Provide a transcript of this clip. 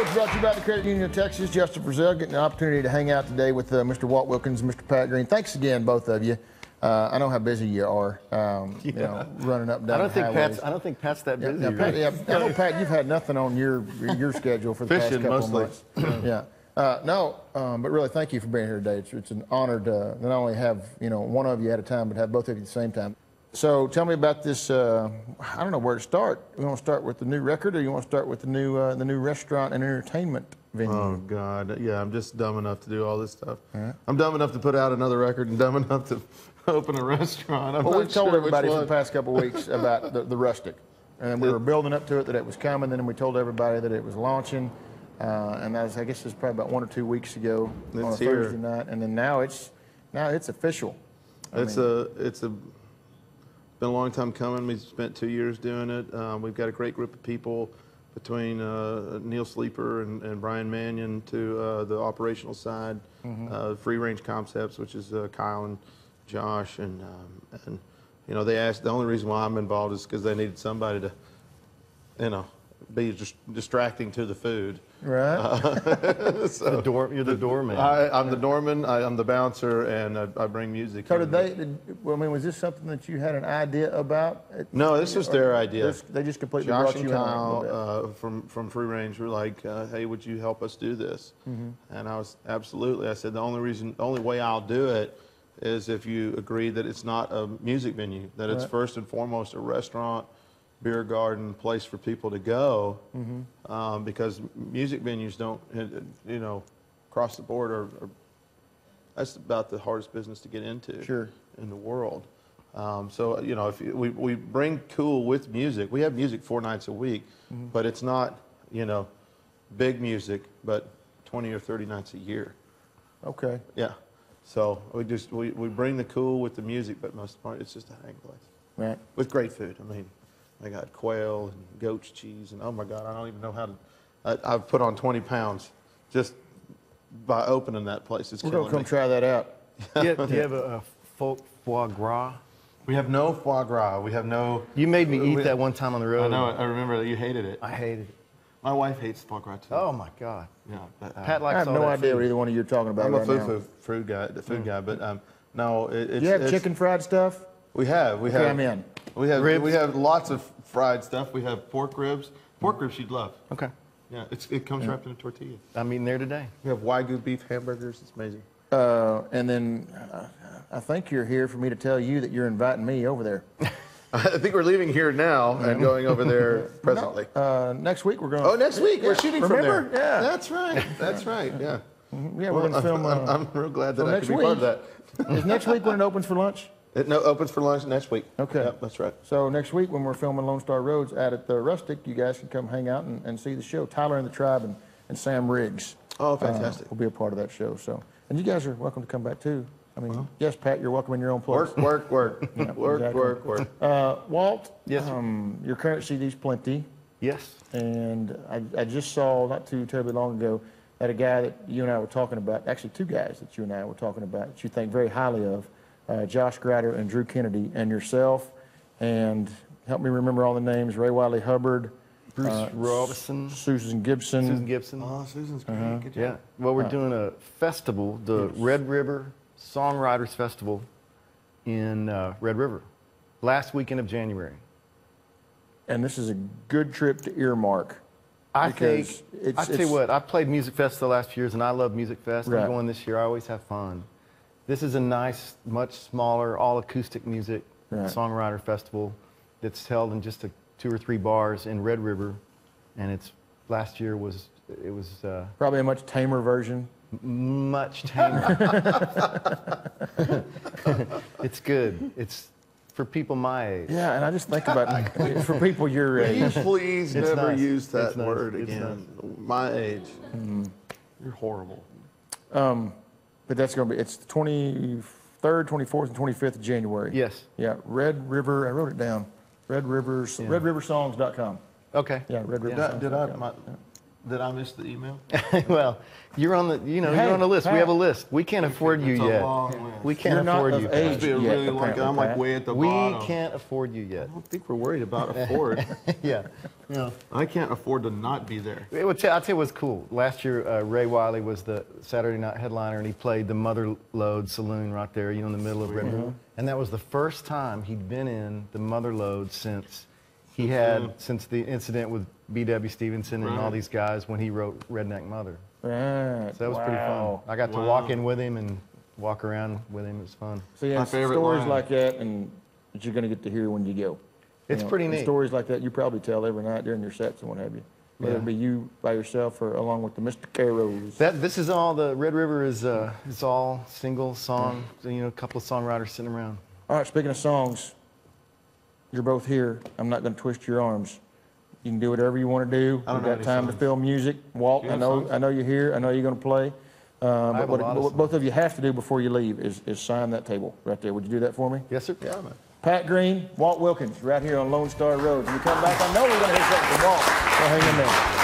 is brought to you by the Credit Union of Texas. Justin Frizzell getting an opportunity to hang out today with Mr. Walt Wilkins and Mr. Pat Green. Thanks again, both of you. I know how busy you are, you know, running up and down I don't think Pat's that busy. Yeah, Pat, I know, Pat, you've had nothing on your schedule for the past couple of months. Yeah. But really, thank you for being here today. It's an honor to not only have, you know, one of you at a time, but have both of you at the same time. So tell me about this, I don't know where to start. You want to start with the new record, or you want to start with the new restaurant and entertainment venue? Oh, God. Yeah, I'm just dumb enough to do all this stuff. I'm dumb enough to put out another record and dumb enough to open a restaurant. Well, we've told everybody for the past couple of weeks about the Rustic. And we were building up to it, that it was coming, then we told everybody that it was launching. And that was, I guess it was probably about 1 or 2 weeks ago on a Thursday night. And then now it's official. It's been a long time coming. We spent 2 years doing it. We've got a great group of people between Neil Sleeper and Brian Mannion to the operational side, Free Range Concepts, which is Kyle and Josh, and you know, they asked. The only reason why I'm involved is because they needed somebody to, you know, be just distracting to the food. Right. So You're the doorman. I'm the doorman. I'm the bouncer, and I bring music. So well, I mean, was this something that you had an idea about? No, this was their idea. They just completely Josh brought and you Kyle from Free Range were like, "Hey, would you help us do this?" And I was absolutely. I said, the only way I'll do it is if you agree that it's not a music venue, that it's first and foremost a restaurant, beer garden, place for people to go, because music venues don't, you know, across the board are that's about the hardest business to get into in the world. So, you know, if we bring cool with music, we have music 4 nights a week, but it's not, you know, big music, but 20 or 30 nights a year. Okay. Yeah. So we bring the cool with the music, but most of the part it's just a hang place. Right. With great food. I mean, I got quail and goat's cheese, and oh my God, I don't even know how to. I've put on 20 pounds just by opening that place. It's We're gonna come try that out. Do you have a foie gras? We have no foie gras. We have no. You made me eat that one time on the road. I know. I remember that you hated it. I hated it. My wife hates foie gras too. Oh my God. Yeah. But, Pat likes I have all no that idea food. what either one of you are talking about. I'm right a now. food guy, but no. Do you have chicken fried stuff? We have. We have. I'm in. We have Ribs? We have lots of fried stuff. We have pork ribs. Pork ribs you'd love. Okay. Yeah, it comes wrapped in a tortilla. I'm eating there today. We have Wagyu beef hamburgers. It's amazing. And then I think you're here for me to tell you that you're inviting me over there. I think we're leaving here now and going over there presently. No, next week we're going. Oh, next week we're shooting from there. Yeah. That's right. That's right. Yeah. Yeah, we're going to film. I'm real glad that I next could be part of that. Is next week when it opens for lunch? It opens for lunch next week. Okay. Yep, that's right. So next week when we're filming Lone Star Roads out at the Rustic, you guys can come hang out and see the show. Tyler and the Tribe and Sam Riggs. Oh, fantastic. Will be a part of that show. So, and you guys are welcome to come back too. I mean, yes, Pat, you're welcome in your own place. Work. Yeah, work. Walt, Yes. Your current CD's Plenty. Yes. And I just saw not too terribly long ago that a guy that you and I were talking about, actually 2 guys that you and I were talking about that you think very highly of, Josh Grider and Drew Kennedy, and yourself, and help me remember all the names, Ray Wiley Hubbard, Bruce Robinson, Susan Gibson. Oh, Susan's great. Good job. Yeah. Well, we're doing a festival, the Red River Songwriters Festival in Red River, last weekend of January. And this is a good trip to earmark. I tell you what, I've played Music Fest the last few years, and I love Music Fest. Right. I'm going this year. I always have fun. This is a nice, much smaller, all-acoustic music songwriter festival that's held in just 2 or 3 bars in Red River, and last year was probably a much tamer version. Much tamer. It's good. It's for people my age. Yeah, and I just think about for people your age. Please It's never nice. use that It's nice. word It's again. My age. You're horrible. But that's going to be, it's the 23rd, 24th, and 25th of January. Yes. Yeah, Red River, I wrote it down. RedRiversongs.com. Okay. Yeah, RedRiversongs.com. Did I miss the email? Well, you're on the, you're on the list. Pat, we have a list. We can't afford you It's a yet. long list. We can't You're not afford of you. age. Must be a yet, really long. apparently, I'm like Pat. way at the We bottom. can't afford you yet. I don't think we're worried about afford. Yeah. I can't afford to not be there. I'll tell you what's cool. Last year, Ray Wiley was the Saturday night headliner, and he played the Mother Lode Saloon right there, in the middle of Red River. And that was the first time he'd been in the Mother Lode since since the incident with B.W. Stevenson and all these guys when he wrote Redneck Mother. Right. So that was pretty fun. I got to walk in with him and walk around with him. It was fun. So yeah, My favorite stories line. like that, and that you're going to get to hear when you go. It's pretty and neat. Stories like that you probably tell every night during your sets and what have you. Whether it be you by yourself or along with the Mr. Caros. This is all the Red River is. It's all single song. A couple of songwriters sitting around. All right, speaking of songs, you're both here. I'm not going to twist your arms. You can do whatever you want to do. I don't We've know got any time to songs. fill music. Walt, You I have know, songs? I know you're here. I know you're going to play. But have a lot of what both of you have to do before you leave is sign that table right there. Would you do that for me? Yes, sir. Yeah, man. Pat Green, Walt Wilkins, right here on Lone Star Road. When you come back, I know we're going to hear something from Walt. So hang in there.